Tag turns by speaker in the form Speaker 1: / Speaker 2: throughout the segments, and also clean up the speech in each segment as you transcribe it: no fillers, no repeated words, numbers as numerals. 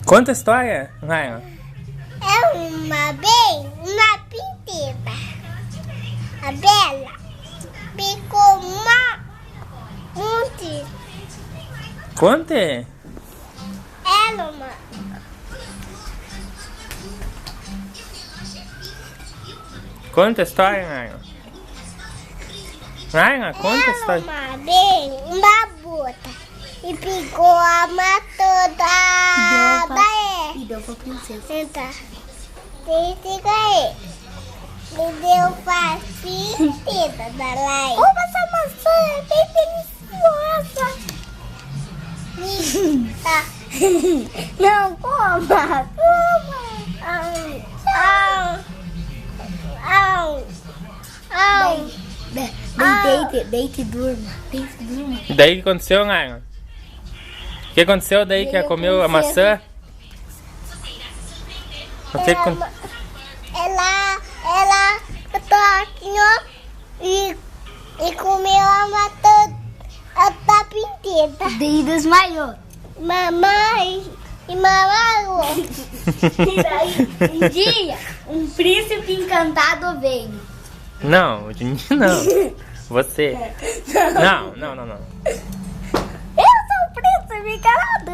Speaker 1: Conta a história, Ryan.
Speaker 2: É uma vez, uma pinteira. A Bela ficou monte.
Speaker 1: Conte.
Speaker 2: Ela, uma.
Speaker 1: Conta a história, Ryan. Ryan, conta a história.
Speaker 2: Uma vez, uma bota. E pegou a matou da Baé.
Speaker 3: E deu pra princesa.
Speaker 2: Então, fica aí. Me deu facilita da Laia. Como essa maçã é bem deliciosa. Tá. Não, coma.
Speaker 3: Deite e durma. Deite e durma.
Speaker 1: Daí o que aconteceu, Ryan? O que aconteceu daí que ela comeu a maçã? O que
Speaker 2: Ela toquinhou e comeu a maçã da pinteira.
Speaker 3: Daí desmaiou.
Speaker 2: Mamãe e mamãe.
Speaker 3: E daí, um dia, um príncipe encantado veio.
Speaker 1: Não, não. Você. Não.
Speaker 2: Eu sou o príncipe encantado.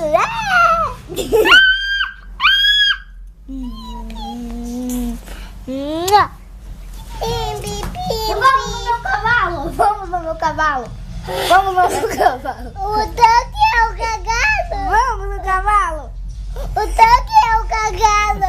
Speaker 3: Vamos no meu cavalo. Vamos no meu cavalo. Vamos no meu cavalo.
Speaker 2: O tanque é o cagado.
Speaker 3: Vamos no cavalo.
Speaker 2: O tanque é o cagado.